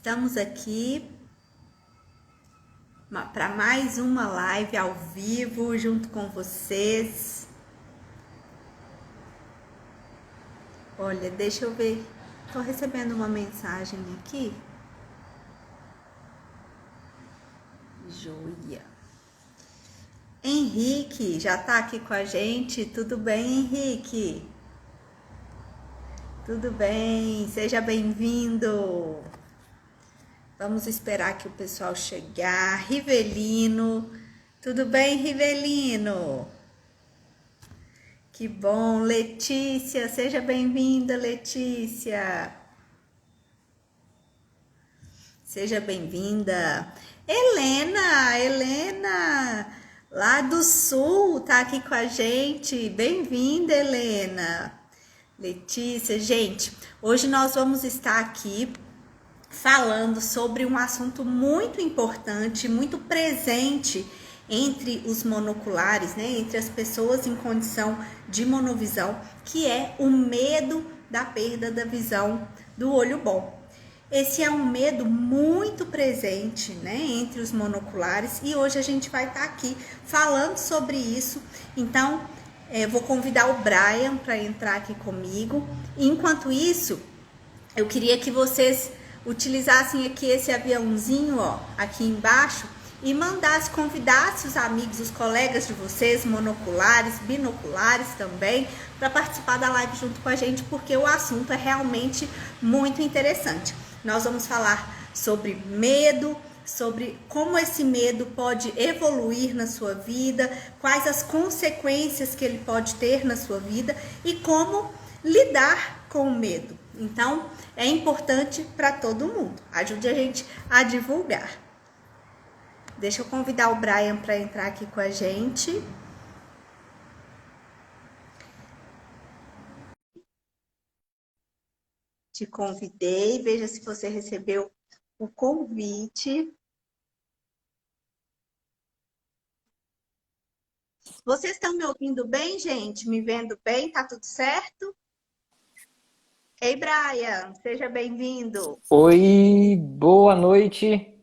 Estamos aqui para mais uma live ao vivo junto com vocês. Olha, deixa eu ver. Estou recebendo uma mensagem aqui. Joia. Henrique já está aqui com a gente. Tudo bem, Henrique? Tudo bem, seja bem-vindo. Vamos esperar que o pessoal chegar. Rivelino, tudo bem, Rivelino? Que bom. Letícia, seja bem-vinda, Letícia. Seja bem-vinda. Helena, lá do Sul, tá aqui com a gente. Bem-vinda, Helena. Letícia, gente, hoje nós vamos estar aqui falando sobre um assunto muito importante, muito presente entre os monoculares, né? Entre as pessoas em condição de monovisão, que é o medo da perda da visão do olho bom. Esse é um medo muito presente, né, entre os monoculares, e hoje a gente vai estar aqui falando sobre isso. Então, vou convidar o Brian para entrar aqui comigo. Enquanto isso, eu queria que vocês utilizassem aqui esse aviãozinho, ó, aqui embaixo, e convidassem os amigos, os colegas de vocês, monoculares, binoculares também, para participar da live junto com a gente, porque o assunto é realmente muito interessante. Nós vamos falar sobre medo, sobre como esse medo pode evoluir na sua vida, quais as consequências que ele pode ter na sua vida e como lidar com o medo. Então, é importante para todo mundo. Ajude a gente a divulgar. Deixa eu convidar o Brian para entrar aqui com a gente. Te convidei, veja se você recebeu o convite. Vocês estão me ouvindo bem, gente? Me vendo bem? Tá tudo certo? Ei, Brian, seja bem-vindo. Oi, boa noite.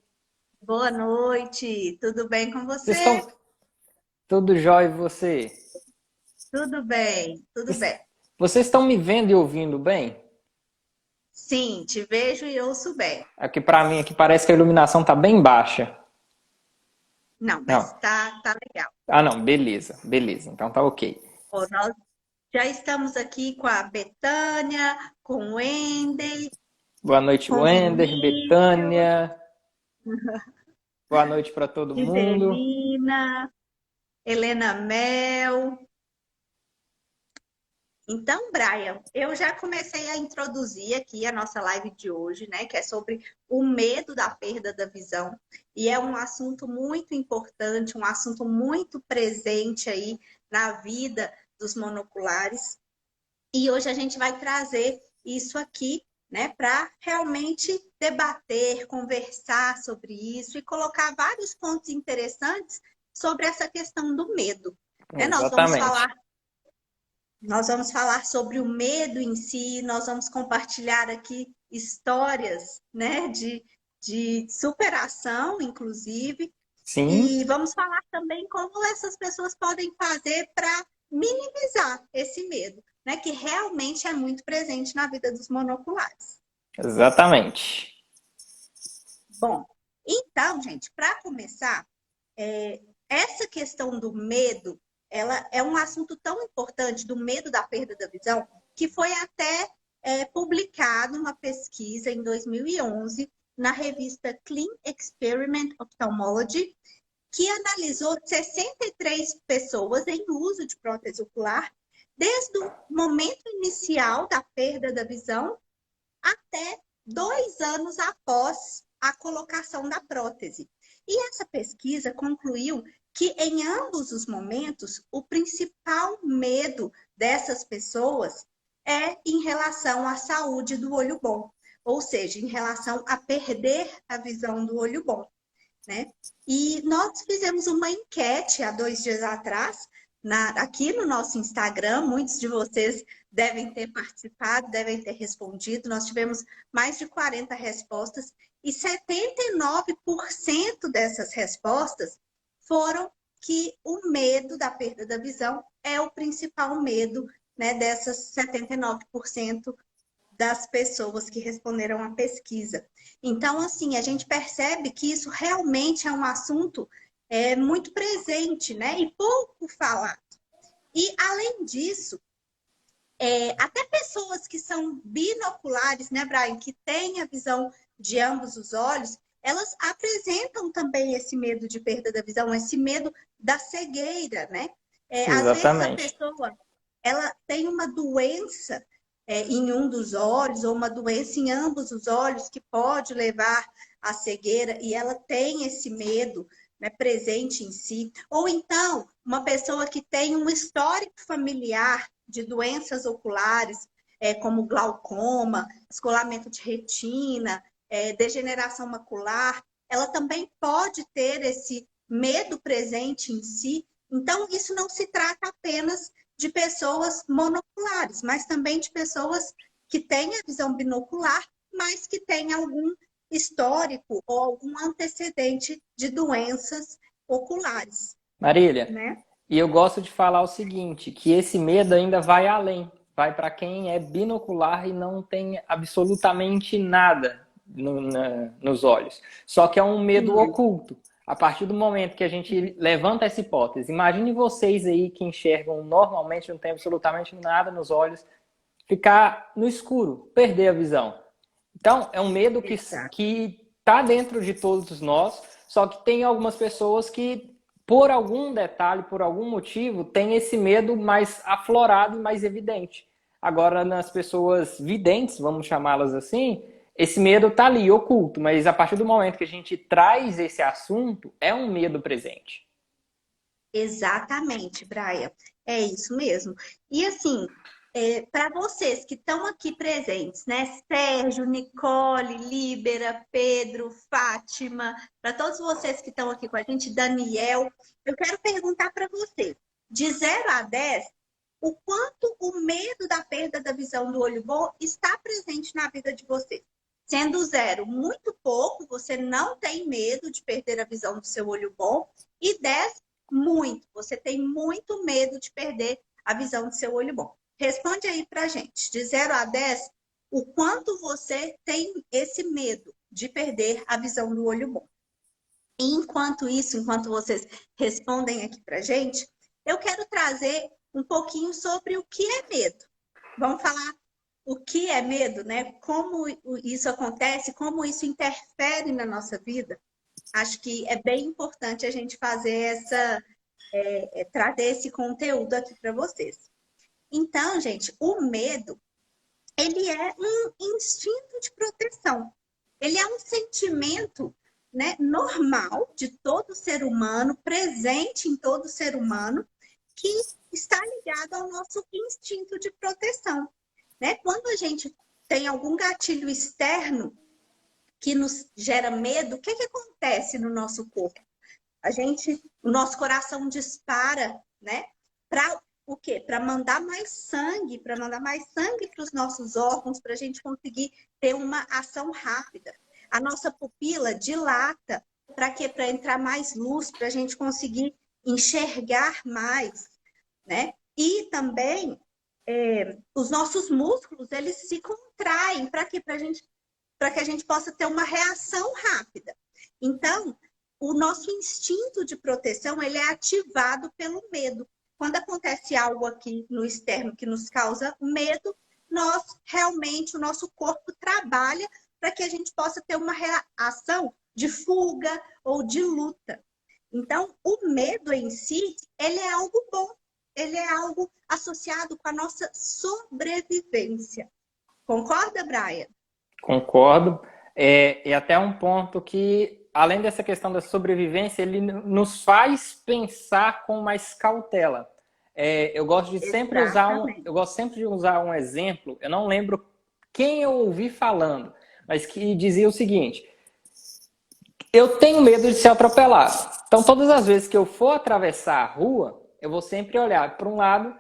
Boa noite, tudo bem com Vocês você? estão tudo jóia e você? Tudo bem, tudo bem. Vocês estão me vendo e ouvindo bem? Sim, te vejo e ouço bem. Aqui para mim aqui parece que a iluminação tá bem baixa. Não, mas Não. tá legal. Ah, não, beleza, beleza. Então tá OK. Ó, nós já estamos aqui com a Betânia, com o Wendel, Boa noite, com o Wender, Vinícius, Betânia. Boa noite para todo mundo. Giselina, Helena Mel. Então, Brian, eu já comecei a introduzir aqui a nossa live de hoje, né? Que é sobre o medo da perda da visão. E é um assunto muito importante, um assunto muito presente aí na vida dos monoculares. E hoje a gente vai trazer isso aqui, né? Para realmente debater, conversar sobre isso e colocar vários pontos interessantes sobre essa questão do medo. Né? Exatamente. Nós vamos falar sobre o medo em si, nós vamos compartilhar aqui histórias, né, de superação, inclusive, Sim, e vamos falar também como essas pessoas podem fazer para minimizar esse medo, né, que realmente é muito presente na vida dos monoculares. exatamente. Bom, então, gente, para começar, essa questão do medo, ela é um assunto tão importante, do medo da perda da visão, que foi até publicado uma pesquisa em 2011 na revista Clean Experiment Ophthalmology, que analisou 63 pessoas em uso de prótese ocular, desde o momento inicial da perda da visão até 2 anos após a colocação da prótese. E essa pesquisa concluiu que em ambos os momentos, o principal medo dessas pessoas é em relação à saúde do olho bom, ou seja, em relação a perder a visão do olho bom, né? E nós fizemos uma enquete há 2 dias atrás, aqui no nosso Instagram, muitos de vocês devem ter participado, devem ter respondido. Nós tivemos mais de 40 respostas e 79% dessas respostas foram que o medo da perda da visão é o principal medo, né, dessas 79% das pessoas que responderam à pesquisa. Então, assim, a gente percebe que isso realmente é um assunto muito presente, né, e pouco falado. E, além disso, até pessoas que são binoculares, né, Brian, que têm a visão de ambos os olhos, elas apresentam também esse medo de perda da visão, esse medo da cegueira, né? Às vezes a Exatamente. pessoa ela tem uma doença em um dos olhos ou uma doença em ambos os olhos que pode levar à cegueira e ela tem esse medo, né, presente em si. Ou então, uma pessoa que tem um histórico familiar de doenças oculares, como glaucoma, descolamento de retina, degeneração macular, ela também pode ter esse medo presente em si. Então, isso não se trata apenas de pessoas monoculares, mas também de pessoas que têm a visão binocular, mas que têm algum histórico ou algum antecedente de doenças oculares, Marília, né? e eu gosto de falar o seguinte, que esse medo ainda vai além. Vai para quem é binocular e não tem absolutamente nada nos olhos. Só que é um medo Sim, oculto. A partir do momento que a gente levanta essa hipótese, imagine vocês aí que enxergam normalmente, não tem absolutamente nada nos olhos, ficar no escuro, perder a visão. Então, é um medo exato. que tá dentro de todos nós, só que tem algumas pessoas que, por algum detalhe, por algum motivo, tem esse medo mais aflorado e mais evidente. Agora, nas pessoas videntes, vamos chamá-las assim, esse medo tá ali, oculto, mas a partir do momento que a gente traz esse assunto, é um medo presente. Exatamente, Braia. É isso mesmo. E assim, para vocês que estão aqui presentes, né? Sérgio, Nicole, Líbera, Pedro, Fátima, para todos vocês que estão aqui com a gente, Daniel, eu quero perguntar para vocês, de 0 a 10, o quanto o medo da perda da visão do olho bom está presente na vida de vocês? Sendo 0, muito pouco, você não tem medo de perder a visão do seu olho bom, e 10, muito. Você tem muito medo de perder a visão do seu olho bom. Responde aí pra gente, de 0 a 10, o quanto você tem esse medo de perder a visão do olho bom. E enquanto isso, enquanto vocês respondem aqui pra gente, eu quero trazer um pouquinho sobre o que é medo. Vamos falar o que é medo, né? Como isso acontece, como isso interfere na nossa vida. Acho que é bem importante a gente fazer trazer esse conteúdo aqui para vocês. Então, gente, o medo, ele é um instinto de proteção. Ele é um sentimento, né, normal de todo ser humano, presente em todo ser humano, que está ligado ao nosso instinto de proteção, né? Quando a gente tem algum gatilho externo que nos gera medo, o que acontece no nosso corpo? O nosso coração dispara, né? Para o quê? Para mandar mais sangue, para os nossos órgãos, para a gente conseguir ter uma ação rápida. A nossa pupila dilata, para quê? Para entrar mais luz, para a gente conseguir enxergar mais, né? E também os nossos músculos, eles se contraem, para quê? Para que a gente possa ter uma reação rápida. Então, o nosso instinto de proteção, ele é ativado pelo medo. Quando acontece algo aqui no externo que nos causa medo, o nosso corpo trabalha para que a gente possa ter uma reação de fuga ou de luta. Então, o medo em si, ele é algo bom. Ele é algo associado com a nossa sobrevivência. Concorda, Brian? Concordo. E até um ponto que, além dessa questão da sobrevivência, ele nos faz pensar com mais cautela. Exatamente. Eu gosto sempre de usar um exemplo, eu não lembro quem eu ouvi falando, mas que dizia o seguinte: eu tenho medo de ser atropelado. Então, todas as vezes que eu for atravessar a rua, eu vou sempre olhar para um lado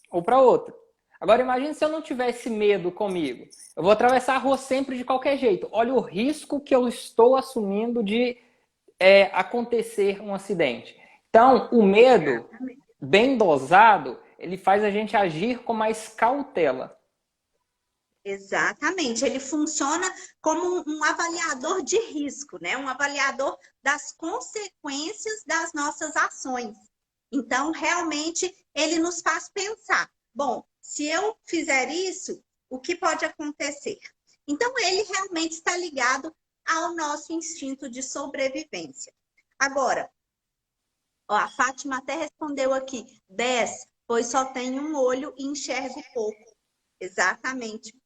ou para outro. Agora imagine se eu não tivesse medo comigo. Eu vou atravessar a rua sempre de qualquer jeito. Olha o risco que eu estou assumindo de acontecer um acidente. Então, o medo, Exatamente. bem dosado, ele faz a gente agir com mais cautela. Exatamente, ele funciona como um avaliador de risco, né? Um avaliador das consequências das nossas ações. Então, realmente, ele nos faz pensar: bom, se eu fizer isso, o que pode acontecer? Então, ele realmente está ligado ao nosso instinto de sobrevivência. Agora, ó, a Fátima até respondeu aqui: 10, pois só tem um olho e enxergo pouco. Exatamente,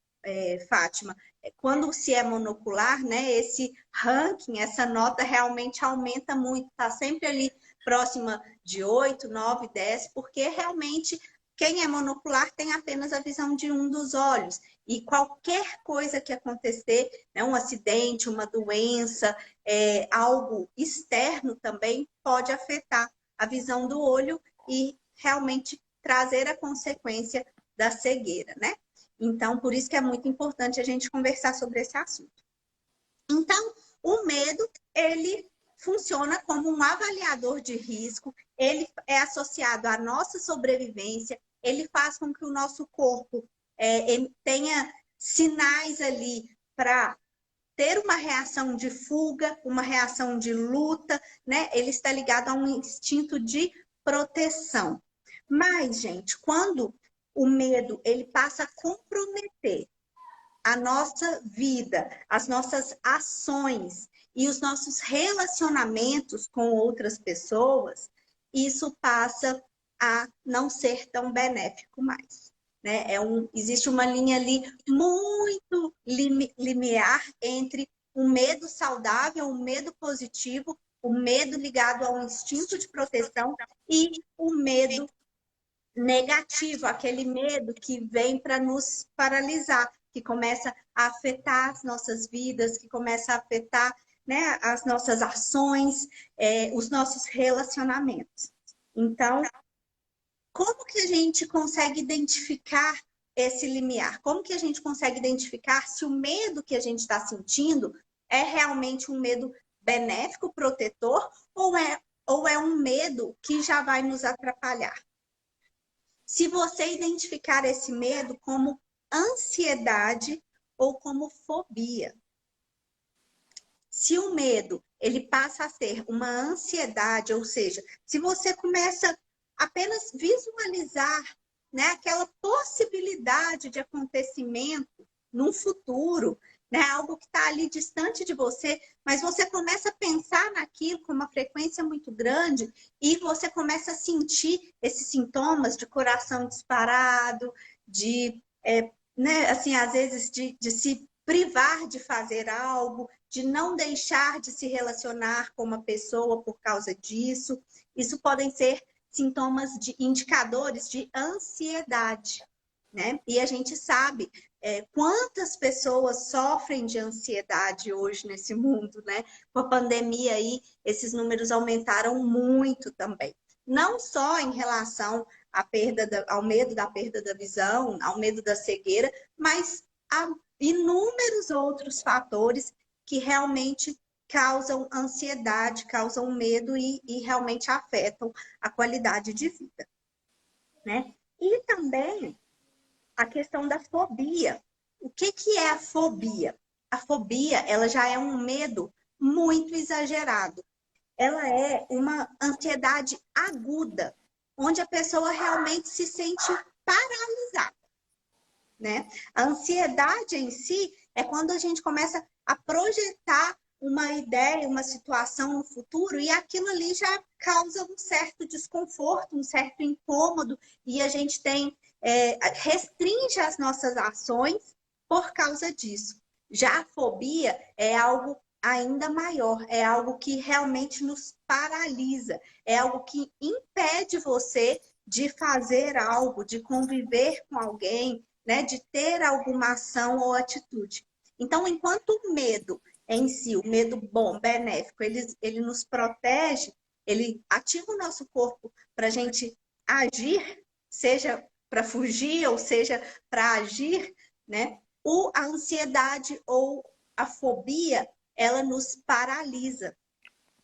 Fátima. Quando se é monocular, né, esse ranking, essa nota realmente aumenta muito, está sempre ali próxima de 8, 9, 10, porque realmente quem é monocular tem apenas a visão de um dos olhos. E qualquer coisa que acontecer, né, um acidente, uma doença, algo externo também pode afetar a visão do olho e realmente trazer a consequência da cegueira, né? Então, por isso que é muito importante a gente conversar sobre esse assunto. Então, o medo, ele funciona como um avaliador de risco, ele é associado à nossa sobrevivência, ele faz com que o nosso corpo tenha sinais ali para ter uma reação de fuga, uma reação de luta, né? Ele está ligado a um instinto de proteção. Mas, gente, quando o medo ele passa a comprometer a nossa vida, as nossas ações e os nossos relacionamentos com outras pessoas, isso passa a não ser tão benéfico mais. Né? Existe uma linha ali muito limiar entre o medo saudável, o medo positivo, o medo ligado ao instinto de proteção e o medo negativo, aquele medo que vem para nos paralisar, que começa a afetar as nossas vidas, que começa a afetar, né, as nossas ações, os nossos relacionamentos. Então, como que a gente consegue identificar esse limiar? Como que a gente consegue identificar se o medo que a gente está sentindo é realmente um medo benéfico, protetor, ou é um medo que já vai nos atrapalhar? Se você identificar esse medo como ansiedade ou como fobia. Se o medo ele passa a ser uma ansiedade, ou seja, se você começa apenas visualizar, né, aquela possibilidade de acontecimento num futuro, né, algo que está ali distante de você, mas você começa a pensar naquilo com uma frequência muito grande e você começa a sentir esses sintomas de coração disparado, né, assim, às vezes de se privar de fazer algo, de não deixar de se relacionar com uma pessoa por causa disso. Isso podem ser sintomas de indicadores de ansiedade, né? E a gente sabe quantas pessoas sofrem de ansiedade hoje nesse mundo, né? Com a pandemia aí, esses números aumentaram muito também. Não só em relação ao medo da perda da visão, ao medo da cegueira, mas a inúmeros outros fatores que realmente causam ansiedade, causam medo e realmente afetam a qualidade de vida, né? E também a questão da fobia. O que é a fobia? A fobia, ela já é um medo muito exagerado. Ela é uma ansiedade aguda, onde a pessoa realmente se sente paralisada, né? A ansiedade em si é quando a gente começa a projetar uma ideia, uma situação no futuro e aquilo ali já causa um certo desconforto, um certo incômodo e a gente restringe as nossas ações por causa disso. Já a fobia é algo ainda maior, é algo que realmente nos paralisa, é algo que impede você de fazer algo, de conviver com alguém, né, de ter alguma ação ou atitude. Então, enquanto o medo em si, o medo bom, benéfico, ele nos protege, ele ativa o nosso corpo para a gente agir, seja para fugir, ou seja, para agir, né? A ansiedade ou a fobia, ela nos paralisa.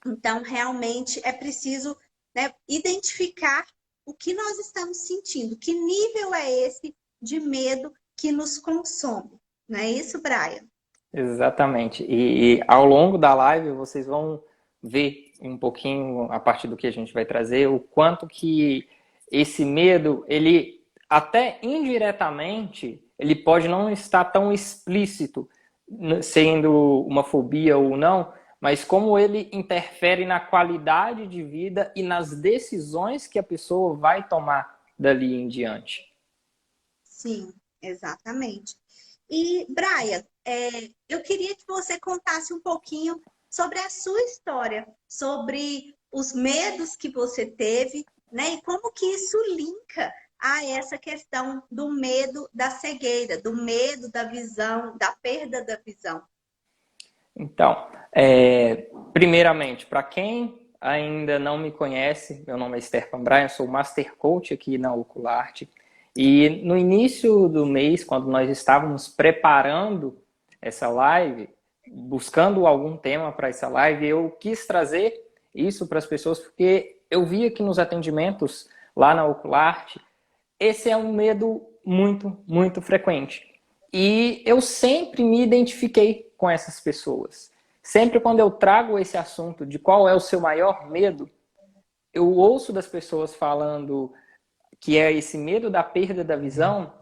Então, realmente é preciso, né, identificar o que nós estamos sentindo, que nível é esse de medo que nos consome. Não é isso, Brian? Exatamente. E ao longo da live vocês vão ver um pouquinho, a partir do que a gente vai trazer, o quanto que esse medo, ele até indiretamente, ele pode não estar tão explícito, sendo uma fobia ou não, mas como ele interfere na qualidade de vida e nas decisões que a pessoa vai tomar dali em diante. Sim, exatamente. E, Brian, eu queria que você contasse um pouquinho sobre a sua história, sobre os medos que você teve, né? E como que isso linka a essa questão do medo da cegueira, do medo da visão, da perda da visão. Então, primeiramente, para quem ainda não me conhece, meu nome é Stefan Bryan, sou Master Coach aqui na Ocularte. E no início do mês, quando nós estávamos preparando essa live, buscando algum tema para essa live, eu quis trazer isso para as pessoas, porque eu via que nos atendimentos lá na Ocularte, esse é um medo muito, muito frequente. E eu sempre me identifiquei com essas pessoas. Sempre quando eu trago esse assunto de qual é o seu maior medo, eu ouço das pessoas falando que é esse medo da perda da visão,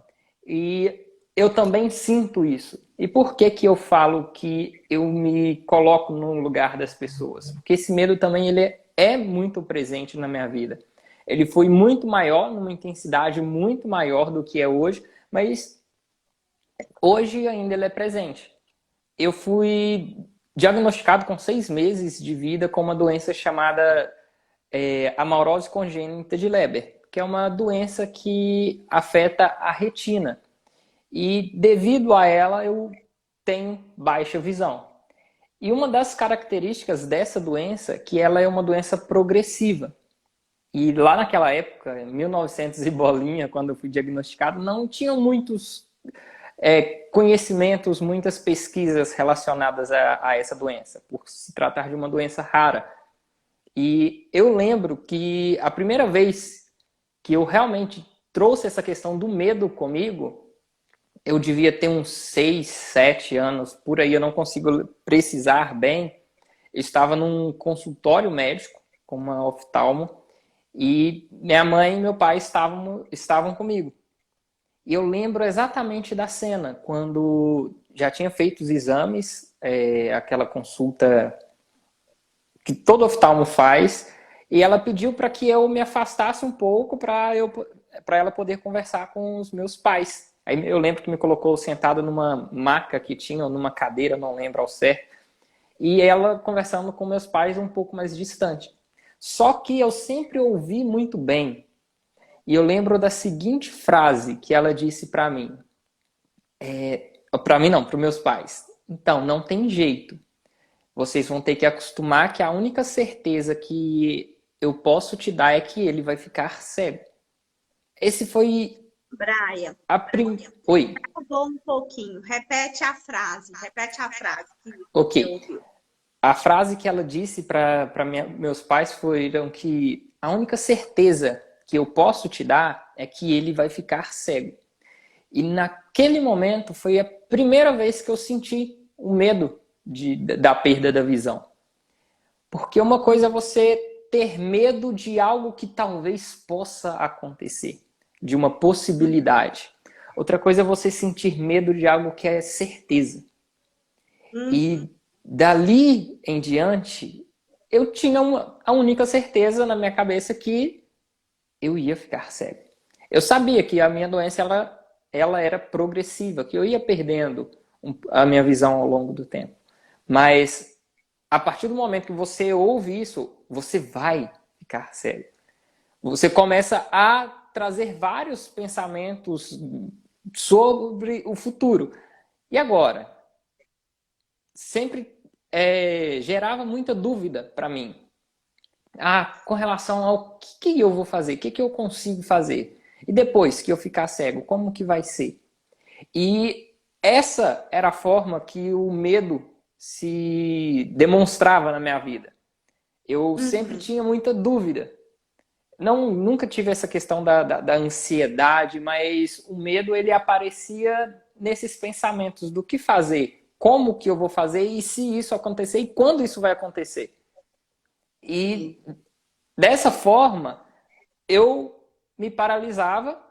e eu também sinto isso. E por que que eu falo que eu me coloco no lugar das pessoas? Porque esse medo também ele é muito presente na minha vida. Ele foi muito maior, numa intensidade muito maior do que é hoje, mas hoje ainda ele é presente. Eu fui diagnosticado com 6 meses de vida com uma doença chamada amaurose congênita de Leber, que é uma doença que afeta a retina. E devido a ela eu tenho baixa visão. E uma das características dessa doença é que ela é uma doença progressiva. E lá naquela época, em 1900 e bolinha, quando eu fui diagnosticado, não tinham muitos conhecimentos, muitas pesquisas relacionadas a essa doença, por se tratar de uma doença rara. E eu lembro que a primeira vez que eu realmente trouxe essa questão do medo comigo, eu devia ter uns 6, 7 anos, por aí eu não consigo precisar bem. Eu estava num consultório médico com uma oftalmo e minha mãe e meu pai estavam comigo. E eu lembro exatamente da cena, quando já tinha feito os exames, aquela consulta que todo oftalmo faz, e ela pediu para que eu me afastasse um pouco para ela poder conversar com os meus pais. Aí eu lembro que me colocou sentado numa maca que tinha, ou numa cadeira, não lembro ao certo, e ela conversando com meus pais um pouco mais distante. Só que eu sempre ouvi muito bem. E eu lembro da seguinte frase que ela disse para mim. Para mim não, para os meus pais. Então, não tem jeito. Vocês vão ter que acostumar que a única certeza que eu posso te dar é que ele vai ficar cego. Esse foi Brian, Oi. acabou um pouquinho. Repete a frase. Repete a frase que você Ok. ouviu. A frase que ela disse para meus pais foi que a única certeza que eu posso te dar é que ele vai ficar cego. E naquele momento foi a primeira vez que eu senti o medo da perda da visão. Porque uma coisa é você ter medo de algo que talvez possa acontecer, de uma possibilidade. Outra coisa é você sentir medo de algo que é certeza. E dali em diante, eu tinha a única certeza na minha cabeça que eu ia ficar cego. Eu sabia que a minha doença ela era progressiva, que eu ia perdendo a minha visão ao longo do tempo. Mas a partir do momento que você ouve isso, você vai ficar cego. Você começa a trazer vários pensamentos sobre o futuro. E agora? Sempre gerava muita dúvida para mim. Com relação ao que eu vou fazer, o que eu consigo fazer. E depois que eu ficar cego, como que vai ser? E essa era a forma que o medo se demonstrava na minha vida. Eu sempre Uhum. tinha muita dúvida. Não, nunca tive essa questão da ansiedade, mas o medo ele aparecia nesses pensamentos do que fazer, como que eu vou fazer e se isso acontecer e quando isso vai acontecer. Sim. E dessa forma eu me paralisava,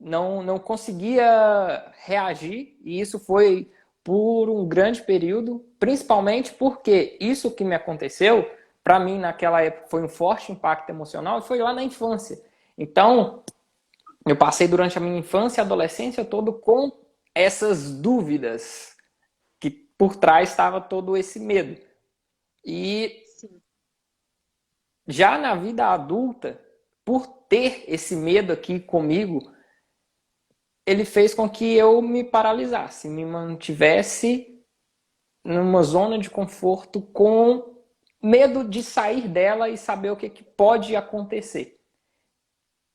não conseguia reagir e isso foi por um grande período, principalmente porque isso que me aconteceu, para mim naquela época foi um forte impacto emocional e foi lá na infância. Então, eu passei durante a minha infância e adolescência todo com essas dúvidas que por trás estava todo esse medo. E Sim. já na vida adulta, por ter esse medo aqui comigo, ele fez com que eu me paralisasse, me mantivesse numa zona de conforto com medo de sair dela e saber o que, que pode acontecer.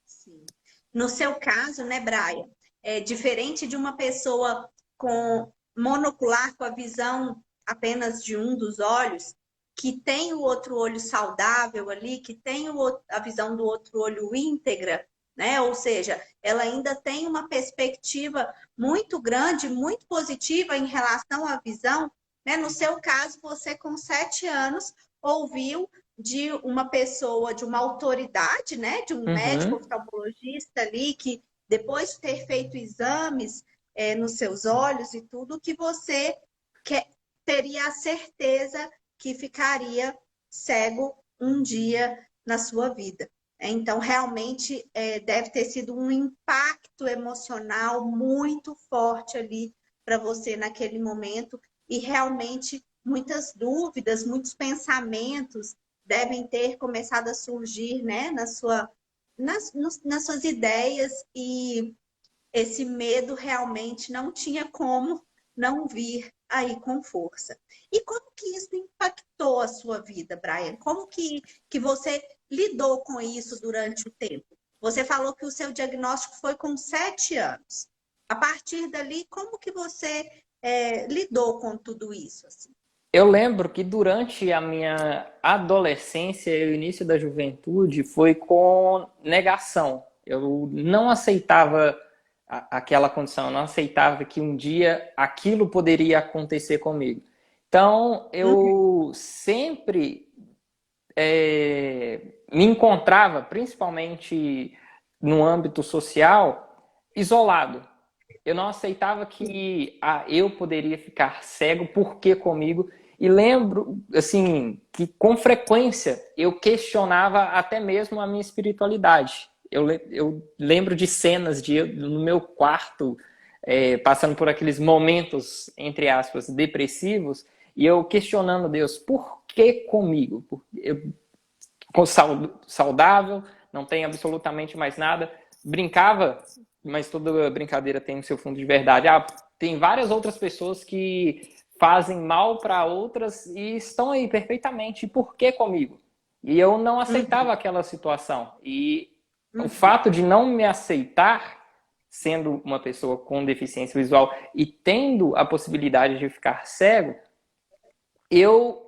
Sim. No seu caso, né, Brian, é diferente de uma pessoa com monocular, com a visão apenas de um dos olhos, que tem o outro olho saudável ali, que tem a visão do outro olho íntegra, né? Ou seja, ela ainda tem uma perspectiva muito grande, muito positiva em relação à visão, né? No seu caso, você com 7 anos ouviu de uma pessoa, de uma autoridade, né, de um médico Uhum. oftalmologista ali, que depois de ter feito exames nos seus olhos e tudo, que você quer, teria a certeza que ficaria cego um dia na sua vida. Então, realmente, deve ter sido um impacto emocional muito forte ali para você naquele momento e realmente muitas dúvidas, muitos pensamentos devem ter começado a surgir, né, nas suas ideias e esse medo realmente não tinha como não vir aí com força. E como que isso impactou a sua vida, Brian? Como que você lidou com isso durante o tempo? Você falou que o seu diagnóstico foi com 7 anos. A partir dali, como que você lidou com tudo isso? Assim? Eu lembro que durante a minha adolescência e o início da juventude foi com negação. Eu não aceitava aquela condição, eu não aceitava que um dia aquilo poderia acontecer comigo. Então, Uhum, eu sempre me encontrava, principalmente no âmbito social, isolado. Eu não aceitava que eu poderia ficar cego, por que comigo? E lembro, assim, que com frequência eu questionava até mesmo a minha espiritualidade. Eu lembro de cenas de eu, no meu quarto, passando por aqueles momentos, entre aspas, depressivos, e eu questionando Deus, por que comigo? Eu saudável, não tem absolutamente mais nada. Brincava, mas toda brincadeira tem o seu fundo de verdade. Tem várias outras pessoas que fazem mal para outras e estão aí perfeitamente. E por que comigo? E eu não aceitava uhum, aquela situação. E o uhum, fato de não me aceitar, sendo uma pessoa com deficiência visual e tendo a possibilidade de ficar cego, eu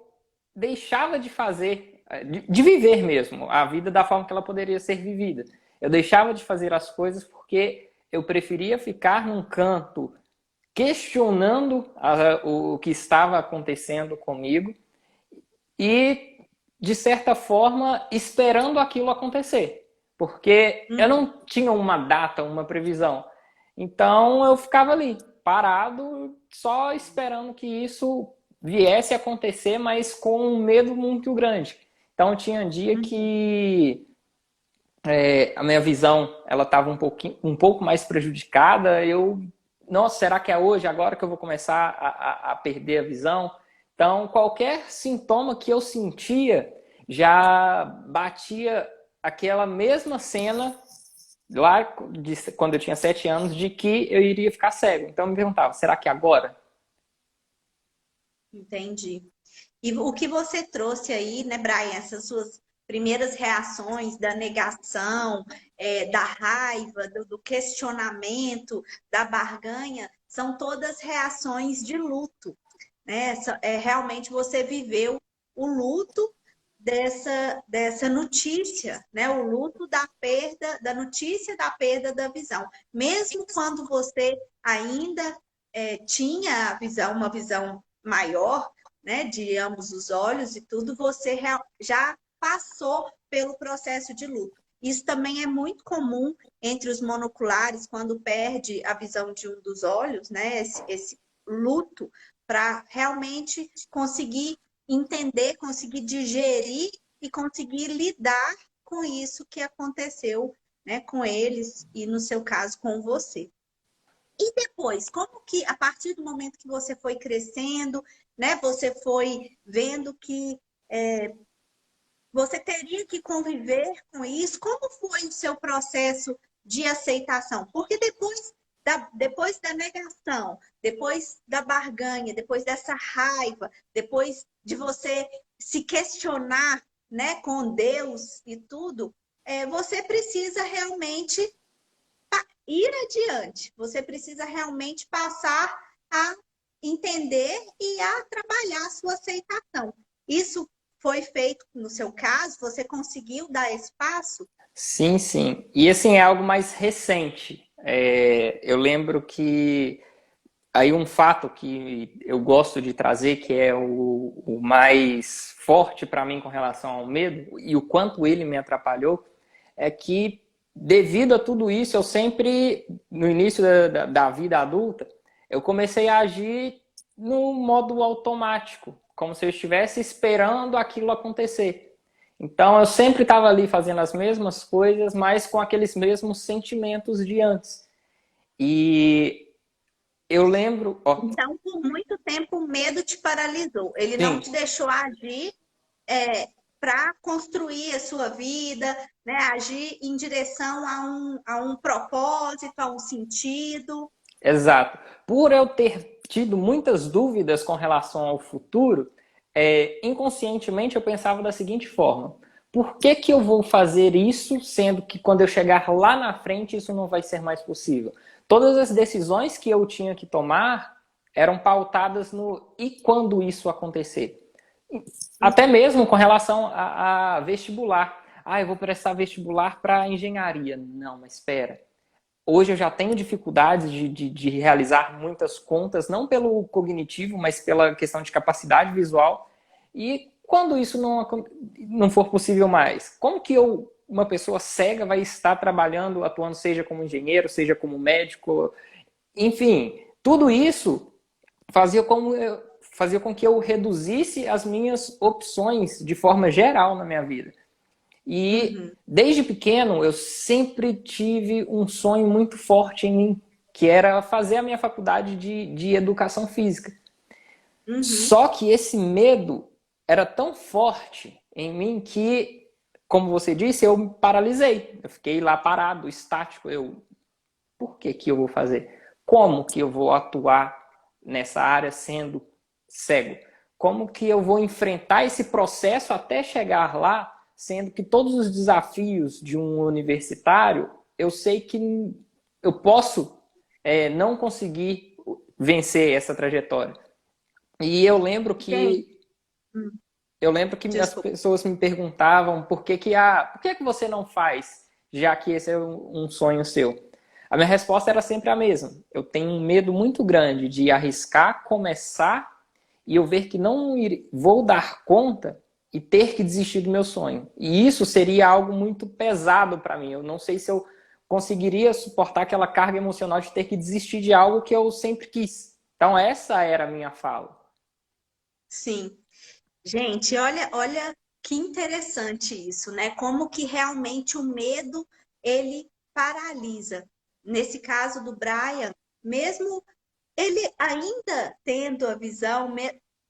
deixava de fazer, de viver mesmo, a vida da forma que ela poderia ser vivida. Eu deixava de fazer as coisas porque eu preferia ficar num canto questionando o que estava acontecendo comigo e, de certa forma, esperando aquilo acontecer. Porque eu uhum. não tinha uma data, uma previsão. Então eu ficava ali, parado, só esperando que isso viesse a acontecer, mas com um medo muito grande. Então tinha dia Uhum. que a minha visão ela estava um pouco mais prejudicada. Nossa, será que é hoje, agora que eu vou começar a perder a visão? Então, qualquer sintoma que eu sentia já batia aquela mesma cena lá quando eu tinha 7 anos de que eu iria ficar cego. Então, eu me perguntava, será que é agora? Entendi. E o que você trouxe aí, né, Brian, essas suas primeiras reações da negação, da raiva, do questionamento, da barganha, são todas reações de luto, né? Realmente você viveu o luto dessa notícia, né? O luto da perda, da notícia da perda da visão. Mesmo quando você ainda tinha uma visão maior, né, de ambos os olhos e tudo, você já passou pelo processo de luto. Isso também é muito comum entre os monoculares, quando perde a visão de um dos olhos, né, esse luto, para realmente conseguir entender, conseguir digerir e conseguir lidar com isso que aconteceu, né, com eles e, no seu caso, com você. E depois, como que, a partir do momento que você foi crescendo, né, você foi vendo que você teria que conviver com isso, como foi o seu processo de aceitação? Porque depois da negação, depois da barganha, depois dessa raiva, depois de você se questionar, né, com Deus e tudo, você precisa realmente ir adiante. Você precisa realmente passar a entender e a trabalhar a sua aceitação. Isso foi feito no seu caso? Você conseguiu dar espaço? Sim, sim. E assim, é algo mais recente. Eu lembro que aí um fato que eu gosto de trazer, que é o mais forte para mim com relação ao medo e o quanto ele me atrapalhou, é que devido a tudo isso, eu sempre, no início da vida adulta, eu comecei a agir no modo automático, como se eu estivesse esperando aquilo acontecer. Então eu sempre estava ali fazendo as mesmas coisas, mas com aqueles mesmos sentimentos de antes. E eu lembro, ó, Então, por muito tempo, o medo te paralisou. Ele não sim, te deixou agir para construir a sua vida, né? Agir em direção a um propósito, a um sentido. exato. Por eu ter tido muitas dúvidas com relação ao futuro, inconscientemente eu pensava da seguinte forma: por que que eu vou fazer isso, sendo que quando eu chegar lá na frente isso não vai ser mais possível? Todas as decisões que eu tinha que tomar eram pautadas no e quando isso acontecer. Até mesmo com relação a vestibular. Ah, eu vou prestar vestibular para engenharia. Não, mas espera. Hoje eu já tenho dificuldades de realizar muitas contas, não pelo cognitivo, mas pela questão de capacidade visual. E quando isso não for possível mais, como que uma pessoa cega vai estar trabalhando, atuando, seja como engenheiro, seja como médico, enfim, tudo isso fazia com que eu reduzisse as minhas opções de forma geral na minha vida. E desde pequeno eu sempre tive um sonho muito forte em mim, que era fazer a minha faculdade de educação física. Só que esse medo era tão forte em mim que, como você disse, eu me paralisei. Eu fiquei lá parado, estático. Por que eu vou fazer? Como que eu vou atuar nessa área sendo cego? Como que eu vou enfrentar esse processo até chegar lá, sendo que todos os desafios de um universitário, eu sei que eu posso não conseguir vencer essa trajetória. E eu lembro Gente, que as desculpa. pessoas me perguntavam por que que você não faz, já que esse é um sonho seu. A minha resposta era sempre a mesma. Eu tenho um medo muito grande de arriscar, começar e eu ver que não vou dar conta e ter que desistir do meu sonho. E isso seria algo muito pesado para mim. Eu não sei se eu conseguiria suportar aquela carga emocional de ter que desistir de algo que eu sempre quis. Então essa era a minha fala. Sim. Gente, olha que interessante isso, né? Como que realmente o medo ele paralisa. Nesse caso do Brian, mesmo ele ainda tendo a visão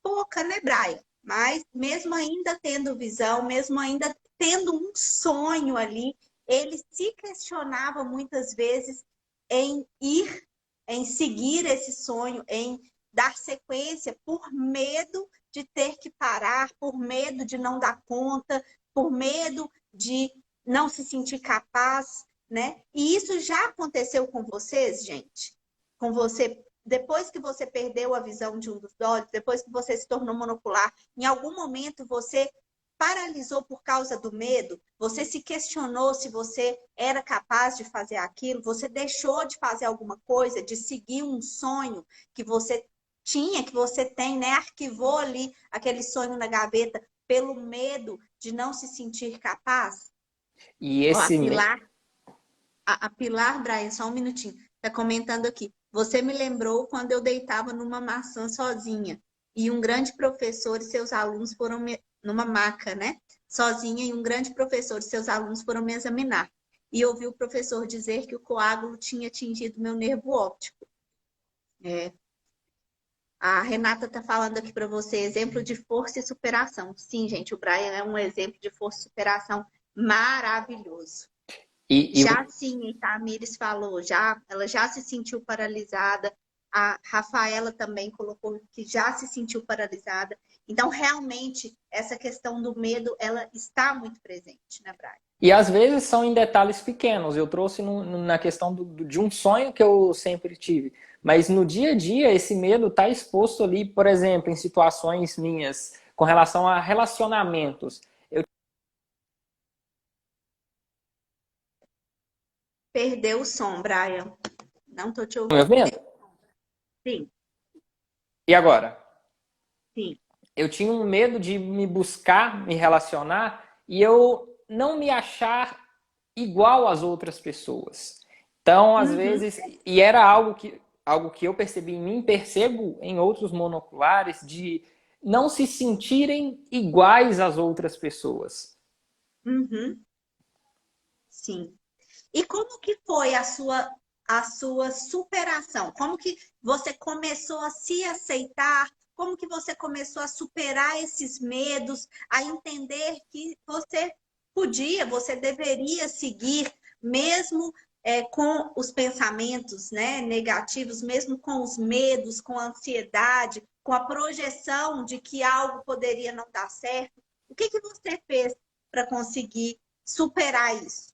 pouca, né, Brian? Mas mesmo ainda tendo visão, mesmo ainda tendo um sonho ali, ele se questionava muitas vezes em ir, em seguir esse sonho, em dar sequência por medo de ter que parar, por medo de não dar conta, por medo de não se sentir capaz, né? E isso já aconteceu com vocês, gente? Com você, depois que você perdeu a visão de um dos olhos, depois que você se tornou monocular, em algum momento você paralisou por causa do medo? Você se questionou se você era capaz de fazer aquilo? Você deixou de fazer alguma coisa, de seguir um sonho que você tinha, que você tem, né? Arquivou ali aquele sonho na gaveta pelo medo de não se sentir capaz? E Ó, a esse Pilar, a Pilar, Brian, só um minutinho, tá comentando aqui. Você me lembrou quando eu deitava numa maçã sozinha e um grande professor e seus alunos foram numa maca, né? Sozinha e um grande professor e seus alunos foram me examinar. E ouvi o professor dizer que o coágulo tinha atingido meu nervo óptico. É, a Renata está falando aqui para você, exemplo de força e superação. Sim, gente, o Brian é um exemplo de força e superação maravilhoso. e, Já sim, a Tamires falou, ela já se sentiu paralisada. A Rafaela também colocou que já se sentiu paralisada. Então, realmente, essa questão do medo, ela está muito presente, né, Brian? E às vezes são em detalhes pequenos. Eu trouxe na questão de um sonho que eu sempre tive. Mas no dia a dia, esse medo está exposto ali, por exemplo, em situações minhas com relação a relacionamentos. Perdeu o som, Brian. Não tô te Me ouvindo. ouvindo? Sim, E agora? sim. Eu tinha um medo de me buscar, me relacionar e eu não me achar igual às outras pessoas. Então, às Uhum. vezes, e era algo que eu percebi em mim, percebo em outros monoculares, de não se sentirem iguais às outras pessoas. Uhum. Sim. E como que foi a sua superação? Como que você começou a se aceitar? Como que você começou a superar esses medos, a entender que você podia, você deveria seguir, mesmo com os pensamentos, né, negativos, mesmo com os medos, com a ansiedade, com a projeção de que algo poderia não dar certo? O que que você fez para conseguir superar isso?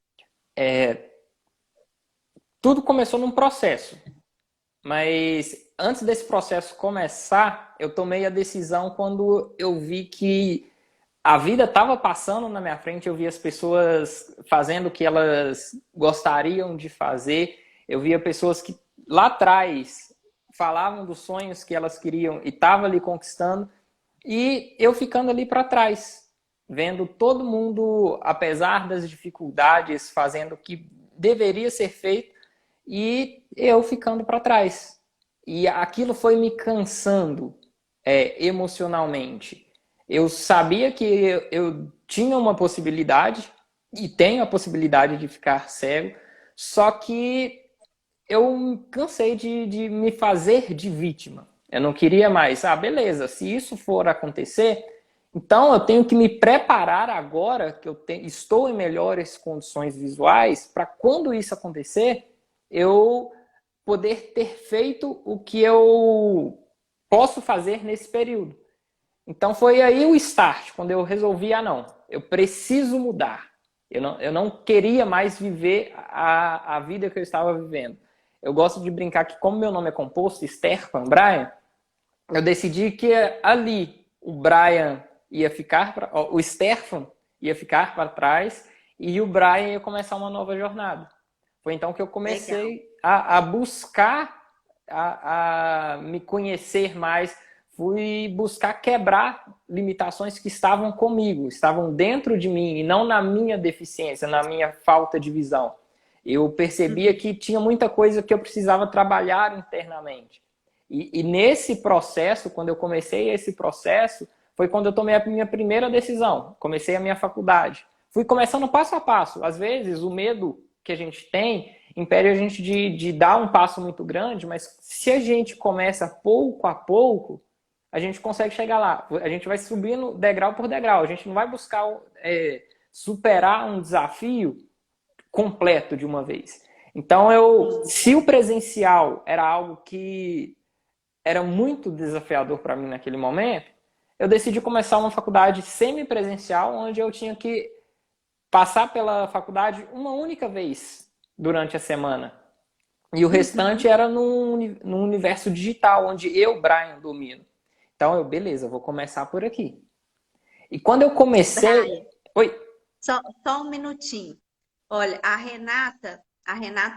Tudo começou num processo, mas antes desse processo começar, eu tomei a decisão quando eu vi que a vida estava passando na minha frente, eu via as pessoas fazendo o que elas gostariam de fazer, eu via pessoas que lá atrás falavam dos sonhos que elas queriam e estavam ali conquistando, e eu ficando ali para trás, vendo todo mundo, apesar das dificuldades, fazendo o que deveria ser feito e eu ficando para trás. E aquilo foi me cansando emocionalmente. Eu sabia que eu tinha uma possibilidade e tenho a possibilidade de ficar cego, só que eu cansei de me fazer de vítima. Eu não queria mais. Ah, beleza, se isso for acontecer, então eu tenho que me preparar agora que estou em melhores condições visuais para quando isso acontecer, eu poder ter feito o que eu posso fazer nesse período. Então foi aí o start, quando eu resolvi, não, eu preciso mudar. Eu não queria mais viver a vida que eu estava vivendo. Eu gosto de brincar que, como meu nome é composto, Stefan Brian, eu decidi que ali o Brian ia ficar, o Stefan ia ficar para trás e o Brian ia começar uma nova jornada. Foi então que eu Legal. comecei a buscar, a me conhecer mais, fui buscar quebrar limitações que estavam comigo, estavam dentro de mim e não na minha deficiência, na minha falta de visão. Eu percebia Uhum. que tinha muita coisa que eu precisava trabalhar internamente. E nesse processo, quando eu comecei esse processo, foi quando eu tomei a minha primeira decisão. Comecei a minha faculdade. Fui começando passo a passo. Às vezes, o medo que a gente tem impede a gente de dar um passo muito grande, mas se a gente começa pouco a pouco, a gente consegue chegar lá. A gente vai subindo degrau por degrau. A gente não vai buscar superar um desafio completo de uma vez. Então, se o presencial era algo que era muito desafiador para mim naquele momento, eu decidi começar uma faculdade semipresencial, onde eu tinha que passar pela faculdade uma única vez durante a semana. E o restante Uhum. era no universo digital, onde eu, Brian, domino. Então beleza, eu vou começar por aqui. E quando eu comecei. Brian, Oi, só um minutinho. Olha, a Renata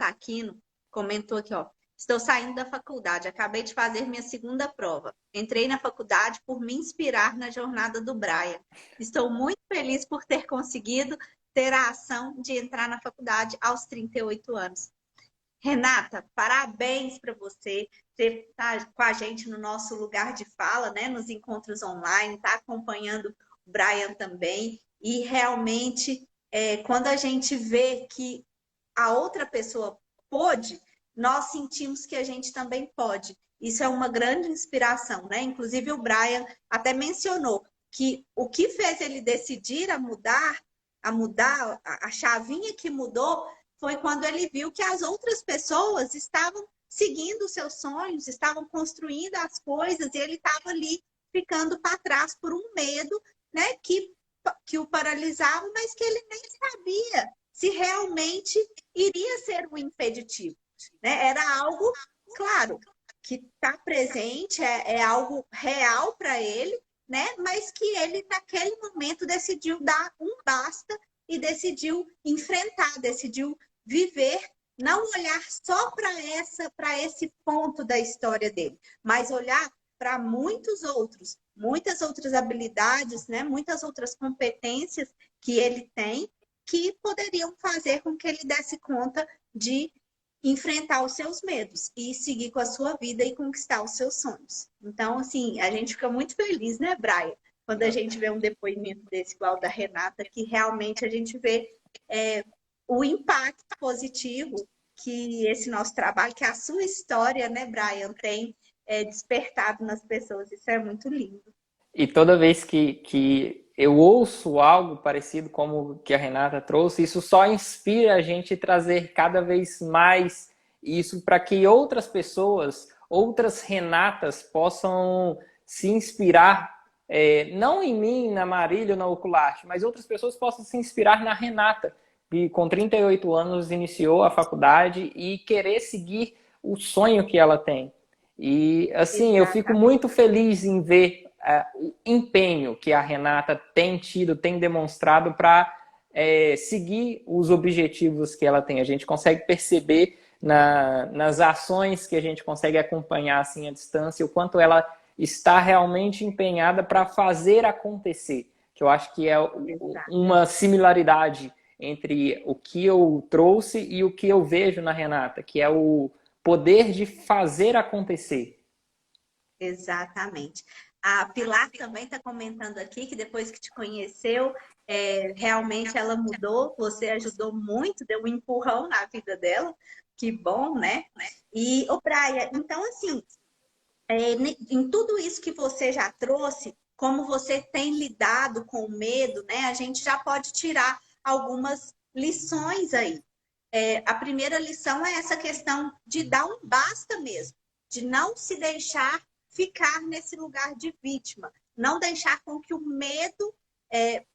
Aquino comentou aqui, ó. Estou saindo da faculdade, acabei de fazer minha segunda prova. Entrei na faculdade por me inspirar na jornada do Brian. Estou muito feliz por ter conseguido ter a ação de entrar na faculdade aos 38 anos. Renata, parabéns para você. Você está com a gente no nosso lugar de fala, né? Nos encontros online, está acompanhando o Brian também. E realmente, quando a gente vê que a outra pessoa pôde, nós sentimos que a gente também pode. Isso é uma grande inspiração, né? Inclusive, o Brian até mencionou que o que fez ele decidir a chavinha que mudou foi quando ele viu que as outras pessoas estavam seguindo os seus sonhos, estavam construindo as coisas e ele estava ali ficando para trás por um medo, né, que o paralisava, mas que ele nem sabia se realmente iria ser um impeditivo, né? Era algo, claro, que está presente, é algo real para ele, né? Mas que ele, naquele momento, decidiu dar um basta e decidiu enfrentar, decidiu viver, não olhar só para esse ponto da história dele, mas olhar para muitas outras habilidades, né? Muitas outras competências que ele tem que poderiam fazer com que ele desse conta de enfrentar os seus medos e seguir com a sua vida e conquistar os seus sonhos. Então, assim, a gente fica muito feliz, né, Brian? Quando a gente vê um depoimento desse igual da Renata, que realmente a gente vê o impacto positivo que esse nosso trabalho, que a sua história, né, Brian, tem despertado nas pessoas. Isso é muito lindo. e toda vez que eu ouço algo parecido como o que a Renata trouxe, isso só inspira a gente a trazer cada vez mais isso para que outras pessoas, outras Renatas possam se inspirar, não em mim, na Marília ou na Ocularte, mas outras pessoas possam se inspirar na Renata, que com 38 anos iniciou a faculdade e querer seguir o sonho que ela tem. E assim, eu fico Exatamente. muito feliz em ver o empenho que a Renata tem tido, tem demonstrado para seguir os objetivos que ela tem. A gente consegue perceber nas ações que a gente consegue acompanhar assim à distância o quanto ela está realmente empenhada para fazer acontecer. Que eu acho que é uma similaridade entre o que eu trouxe e o que eu vejo na Renata, que é o poder de fazer acontecer. Exatamente. A Pilar também está comentando aqui que depois que te conheceu, realmente ela mudou, você ajudou muito, deu um empurrão na vida dela. Que bom, né? E, ô Praia, então assim, em tudo isso que você já trouxe, como você tem lidado com o medo, né? A gente já pode tirar algumas lições aí. A primeira lição é essa questão de dar um basta mesmo, de não se deixar ficar nesse lugar de vítima, não deixar com que o medo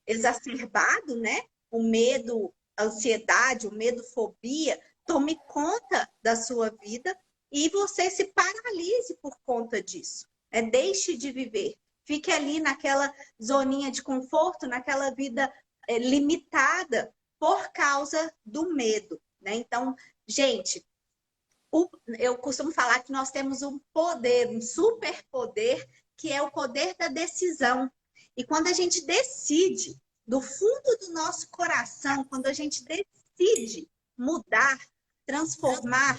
exacerbado, né? O medo, a ansiedade, o medo, fobia, tome conta da sua vida e você se paralise por conta disso. Deixe de viver. Fique ali naquela zoninha de conforto, naquela vida limitada por causa do medo, né? Então, gente, eu costumo falar que nós temos um poder, um superpoder, que é o poder da decisão. E quando a gente decide do fundo do nosso coração, quando a gente decide mudar, transformar,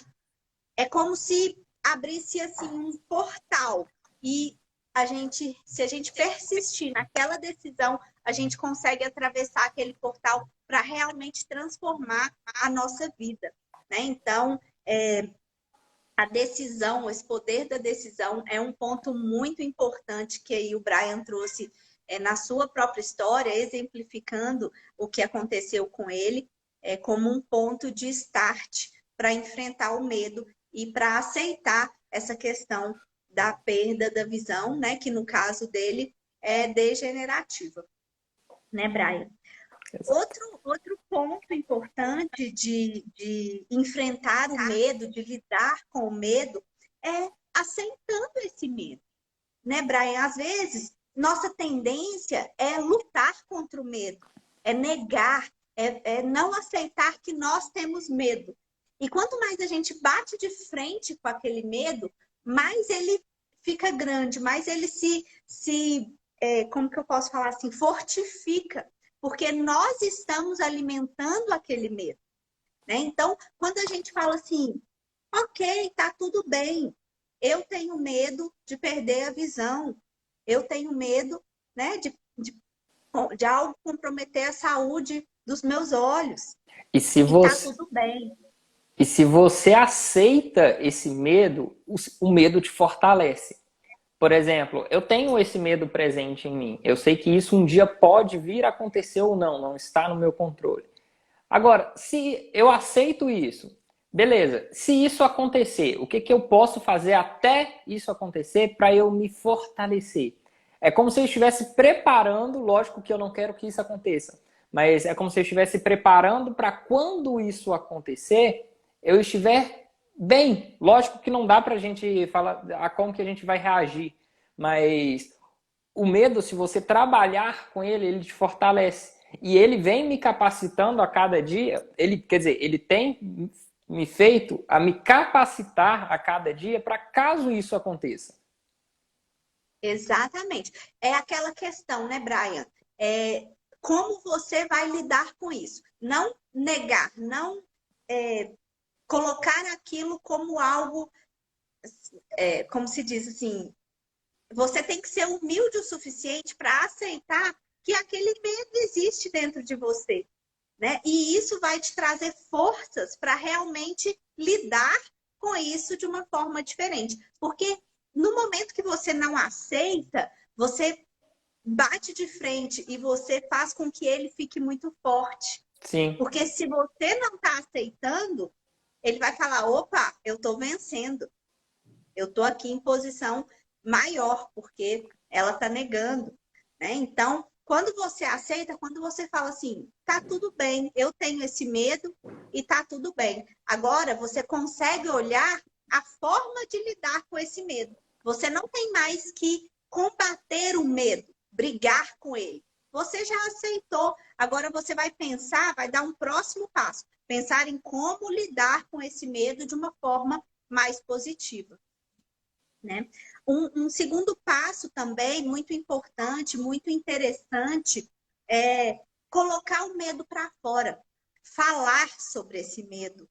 é como se abrisse assim um portal e se a gente persistir naquela decisão, a gente consegue atravessar aquele portal para realmente transformar a nossa vida, né? Então, a decisão, esse poder da decisão é um ponto muito importante que aí o Brian trouxe na sua própria história, exemplificando o que aconteceu com ele, como um ponto de start para enfrentar o medo e para aceitar essa questão da perda da visão, né? Que no caso dele degenerativa, né, Brian? Outro ponto importante de enfrentar o medo, de lidar com o medo, é aceitando esse medo, né, Brian? Às vezes, nossa tendência é lutar contra o medo, é negar, é não aceitar que nós temos medo. E quanto mais a gente bate de frente com aquele medo, mais ele fica grande, mais ele como que eu posso falar assim, fortifica, porque nós estamos alimentando aquele medo, né? Então, quando a gente fala assim, ok, tá tudo bem, eu tenho medo de perder a visão, eu tenho medo, né, de algo comprometer a saúde dos meus olhos, E se e tá você, tudo bem. e se você aceita esse medo, o medo te fortalece. Por exemplo, eu tenho esse medo presente em mim. Eu sei que isso um dia pode vir a acontecer ou não, não está no meu controle. Agora, se eu aceito isso, beleza. Se isso acontecer, o que que eu posso fazer até isso acontecer para eu me fortalecer? É como se eu estivesse preparando, lógico que eu não quero que isso aconteça, mas é como se eu estivesse preparando para quando isso acontecer, eu estiver bem. Lógico que não dá para a gente falar a como que a gente vai reagir, mas o medo, se você trabalhar com ele, ele te fortalece. E ele vem me capacitando a cada dia, quer dizer, ele tem me feito a me capacitar a cada dia para caso isso aconteça. Exatamente. É aquela questão, né, Brian? Como você vai lidar com isso? Não negar, não colocar aquilo como algo, como se diz assim, você tem que ser humilde o suficiente para aceitar que aquele medo existe dentro de você, né? E isso vai te trazer forças para realmente lidar com isso de uma forma diferente. Porque no momento que você não aceita, você bate de frente e você faz com que ele fique muito forte. Sim, Porque se você não está aceitando, ele vai falar: opa, eu estou vencendo. Eu estou aqui em posição maior, porque ela está negando, né? Então, quando você aceita, quando você fala assim, tá tudo bem, eu tenho esse medo e tá tudo bem. Agora você consegue olhar a forma de lidar com esse medo. Você não tem mais que combater o medo, brigar com ele. Você já aceitou. Agora você vai pensar, vai dar um próximo passo. Pensar em como lidar com esse medo de uma forma mais positiva, né? Um segundo passo também, muito importante, muito interessante, é colocar o medo para fora, falar sobre esse medo.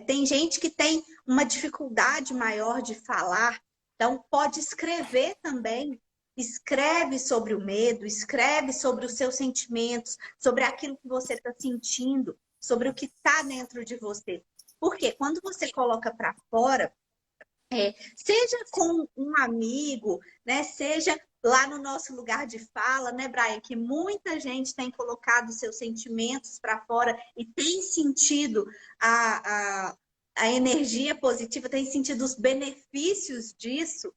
Tem gente que tem uma dificuldade maior de falar, então pode escrever também. Escreve sobre o medo, escreve sobre os seus sentimentos, sobre aquilo que você está sentindo, sobre o que está dentro de você. Porque quando você coloca para fora, seja com um amigo, né? Seja lá no nosso lugar de fala, né, Brian? Que muita gente tem colocado seus sentimentos para fora e tem sentido a energia positiva, tem sentido os benefícios disso.